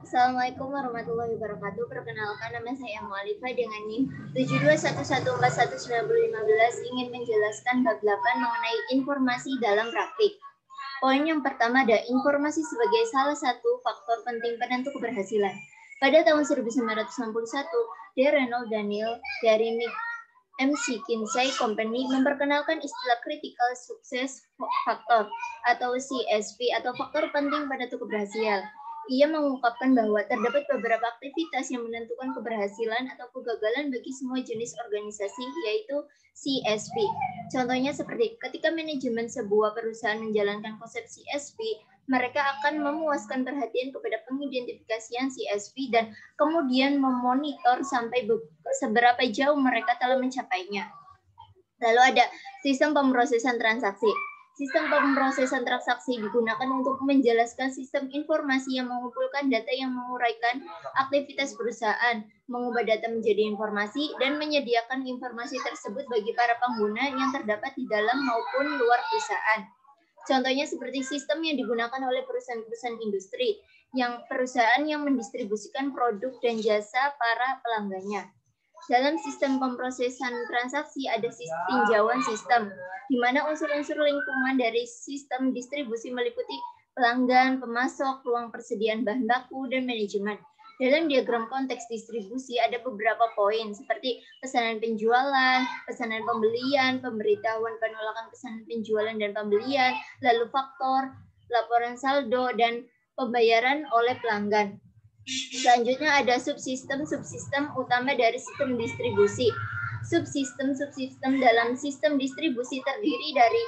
Assalamualaikum warahmatullahi wabarakatuh. Perkenalkan, nama saya Mu'alifah dengan NIM 7211419015 ingin menjelaskan bab 8 mengenai informasi dalam praktik. Poin yang pertama ada informasi sebagai salah satu faktor penting penentu keberhasilan. Pada tahun 1961, D. Reynolds Daniel dari McKinsey Company memperkenalkan istilah Critical Success Factor atau CSV atau faktor penting penentu keberhasilan. Ia mengungkapkan bahwa terdapat beberapa aktivitas yang menentukan keberhasilan atau kegagalan bagi semua jenis organisasi, yaitu CSV. Contohnya seperti ketika manajemen sebuah perusahaan menjalankan konsep CSV, mereka akan memuaskan perhatian kepada pengidentifikasian CSV dan kemudian memonitor sampai seberapa jauh mereka telah mencapainya. Lalu ada sistem pemrosesan transaksi. Sistem pemrosesan transaksi digunakan untuk menjelaskan sistem informasi yang mengumpulkan data yang menguraikan aktivitas perusahaan, mengubah data menjadi informasi, dan menyediakan informasi tersebut bagi para pengguna yang terdapat di dalam maupun luar perusahaan. Contohnya seperti sistem yang digunakan oleh perusahaan-perusahaan industri, perusahaan yang mendistribusikan produk dan jasa para pelanggannya. Dalam sistem pemrosesan transaksi ada tinjauan sistem, di mana unsur-unsur lingkungan dari sistem distribusi meliputi pelanggan, pemasok, ruang persediaan bahan baku, dan manajemen. Dalam diagram konteks distribusi ada beberapa poin seperti pesanan penjualan, pesanan pembelian, pemberitahuan penolakan pesanan penjualan dan pembelian, lalu faktor, laporan saldo, dan pembayaran oleh pelanggan. Selanjutnya ada subsistem utama dari sistem distribusi. Subsistem dalam sistem distribusi terdiri dari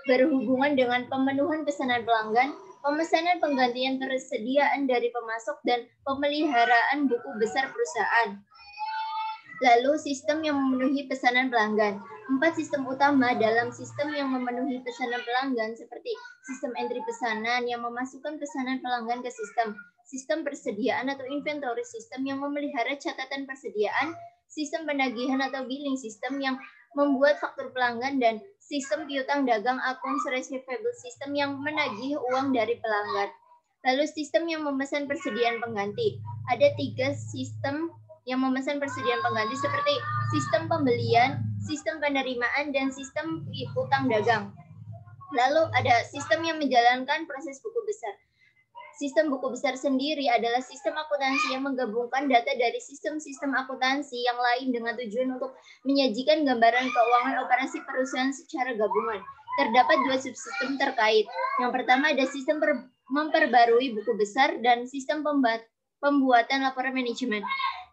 berhubungan dengan pemenuhan pesanan pelanggan, pemesanan penggantian persediaan dari pemasok, dan pemeliharaan buku besar perusahaan. Lalu sistem yang memenuhi pesanan pelanggan. 4 sistem utama dalam sistem yang memenuhi pesanan pelanggan seperti sistem entry pesanan yang memasukkan pesanan pelanggan ke sistem persediaan atau inventory system yang memelihara catatan persediaan, sistem penagihan atau billing system yang membuat faktur pelanggan, dan sistem piutang dagang accounts receivable system yang menagih uang dari pelanggan. Lalu sistem yang memesan persediaan pengganti. Ada 3 sistem yang memesan persediaan pengganti seperti sistem pembelian, sistem penerimaan, dan sistem piutang dagang. Lalu ada sistem yang menjalankan proses buku besar. Sistem buku besar sendiri adalah sistem akuntansi yang menggabungkan data dari sistem-sistem akuntansi yang lain dengan tujuan untuk menyajikan gambaran keuangan operasi perusahaan secara gabungan. Terdapat 2 subsistem terkait. Yang pertama ada sistem memperbarui buku besar dan sistem pembuatan laporan manajemen.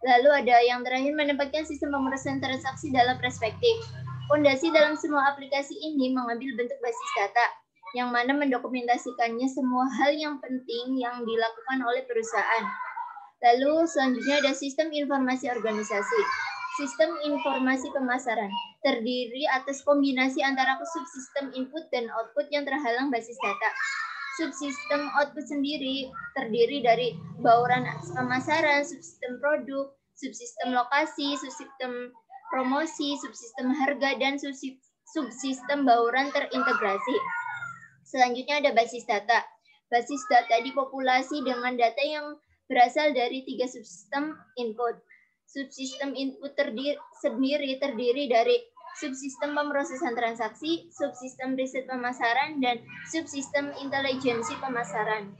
Lalu ada yang terakhir menempatkan sistem pemrosesan transaksi dalam perspektif. Fondasi dalam semua aplikasi ini mengambil bentuk basis data, yang mana mendokumentasikannya semua hal yang penting yang dilakukan oleh perusahaan. Lalu selanjutnya ada sistem informasi organisasi. Sistem informasi pemasaran terdiri atas kombinasi antara subsistem input dan output yang terhalang basis data. Subsistem output sendiri terdiri dari bauran pemasaran, subsistem produk, subsistem lokasi, subsistem promosi, subsistem harga, dan subsistem bauran terintegrasi. Selanjutnya ada basis data. Basis data dipopulasi dengan data yang berasal dari 3 subsistem input. Subsistem input sendiri terdiri dari subsistem pemrosesan transaksi, subsistem riset pemasaran, dan subsistem intelijensi pemasaran.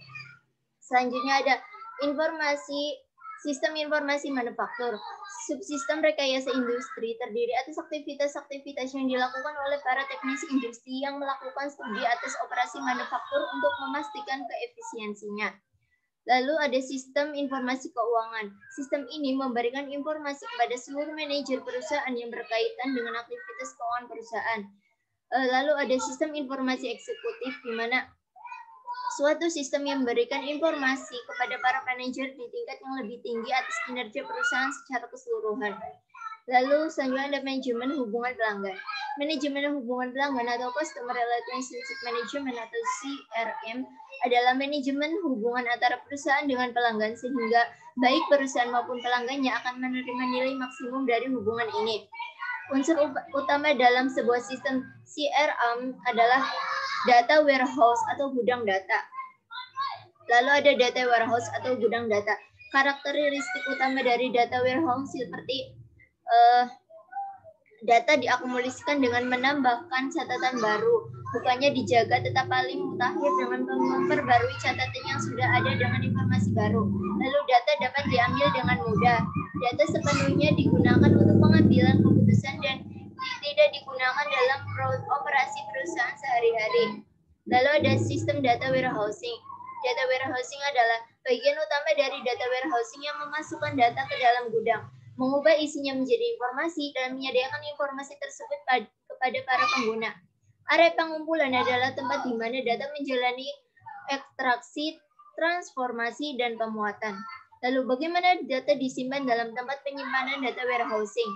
Selanjutnya ada sistem informasi manufaktur. Subsistem rekayasa industri terdiri atas aktivitas-aktivitas yang dilakukan oleh para teknisi industri yang melakukan studi atas operasi manufaktur untuk memastikan keefisiensinya. Lalu ada sistem informasi keuangan. Sistem ini memberikan informasi kepada seluruh manajer perusahaan yang berkaitan dengan aktivitas keuangan perusahaan. Lalu ada sistem informasi eksekutif, di mana suatu sistem yang memberikan informasi kepada para manajer di tingkat yang lebih tinggi atas kinerja perusahaan secara keseluruhan. Lalu selanjutnya ada manajemen hubungan pelanggan. Manajemen hubungan pelanggan atau Customer Relationship Management atau CRM adalah manajemen hubungan antara perusahaan dengan pelanggan sehingga baik perusahaan maupun pelanggannya akan menerima nilai maksimum dari hubungan ini. Unsur utama dalam sebuah sistem CRM adalah data warehouse atau gudang data. Lalu ada data warehouse atau gudang data. Karakteristik utama dari data warehouse seperti data diakumulasikan dengan menambahkan catatan baru, bukannya dijaga tetap paling mutakhir dengan memperbarui catatan yang sudah ada dengan informasi baru. Lalu data dapat diambil dengan mudah. Data sepenuhnya digunakan untuk pengambilan keputusan dan tidak digunakan dalam operasi perusahaan sehari-hari. Lalu ada sistem data warehousing. Data warehousing adalah bagian utama dari data warehousing yang memasukkan data ke dalam gudang, mengubah isinya menjadi informasi, dan menyediakan informasi tersebut kepada para pengguna. Area pengumpulan adalah tempat di mana data menjalani ekstraksi, transformasi, dan pemuatan. Lalu bagaimana data disimpan dalam tempat penyimpanan data warehousing?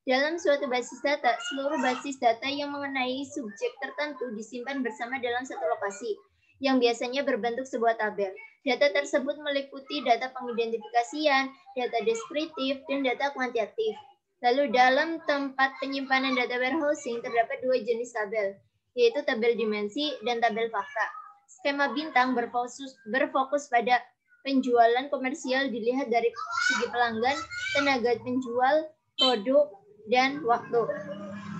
Dalam suatu basis data, seluruh basis data yang mengenai subjek tertentu disimpan bersama dalam satu lokasi, yang biasanya berbentuk sebuah tabel. Data tersebut meliputi data pengidentifikasian, data deskriptif, dan data kuantitatif. Lalu dalam tempat penyimpanan data warehousing terdapat dua jenis tabel, yaitu tabel dimensi dan tabel fakta. Skema bintang berfokus pada penjualan komersial dilihat dari segi pelanggan, tenaga penjual, produk, dan waktu.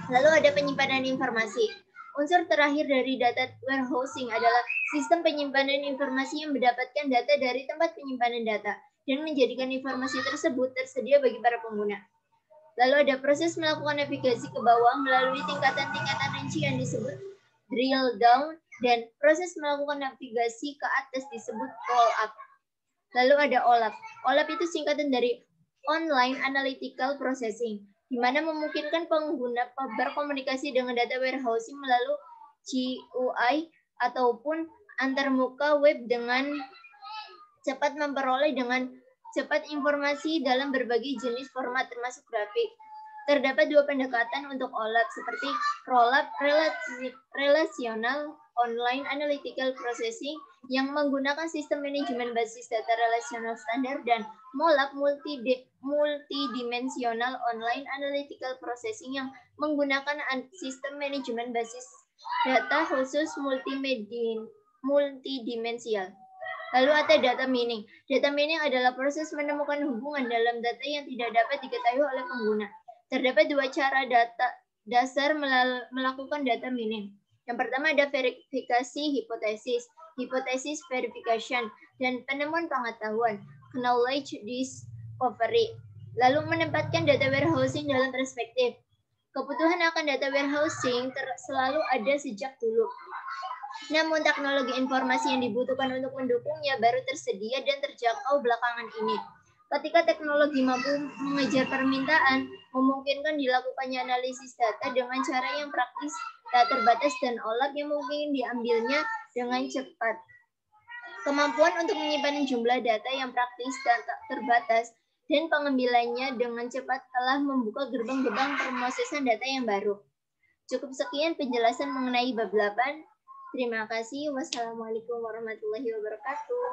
Lalu ada penyimpanan informasi. Unsur terakhir dari data warehousing adalah sistem penyimpanan informasi yang mendapatkan data dari tempat penyimpanan data dan menjadikan informasi tersebut tersedia bagi para pengguna. Lalu ada proses melakukan navigasi ke bawah melalui tingkatan-tingkatan rincian disebut drill down, dan proses melakukan navigasi ke atas disebut roll up. Lalu ada OLAP. OLAP itu singkatan dari Online Analytical Processing, di mana memungkinkan pengguna berkomunikasi dengan data warehousing melalui GUI ataupun antarmuka web dengan cepat memperoleh dengan cepat informasi dalam berbagai jenis format termasuk grafik. Terdapat dua pendekatan untuk OLAP seperti ROLAP relational online analytical processing yang menggunakan sistem manajemen basis data relasional standar, dan MOLAP multidimensional online analytical processing yang menggunakan sistem manajemen basis data khusus multidimensial. Lalu ada data mining. Data mining adalah proses menemukan hubungan dalam data yang tidak dapat diketahui oleh pengguna. Terdapat dua cara dasar melakukan data mining. Yang pertama ada verifikasi hipotesis, hypothesis verification, dan penemuan pengetahuan, knowledge discovery. Lalu menempatkan data warehousing dalam perspektif. Kebutuhan akan data warehousing selalu ada sejak dulu. Namun teknologi informasi yang dibutuhkan untuk mendukungnya baru tersedia dan terjangkau belakangan ini. Ketika teknologi mampu mengejar permintaan, memungkinkan dilakukannya analisis data dengan cara yang praktis, tak terbatas, dan OLAP yang mungkin diambilnya dengan cepat. Kemampuan untuk menyimpan jumlah data yang praktis dan tak terbatas dan pengambilannya dengan cepat telah membuka gerbang-gerbang pemrosesan data yang baru. Cukup sekian penjelasan mengenai bab 8. Terima kasih. Wassalamualaikum warahmatullahi wabarakatuh.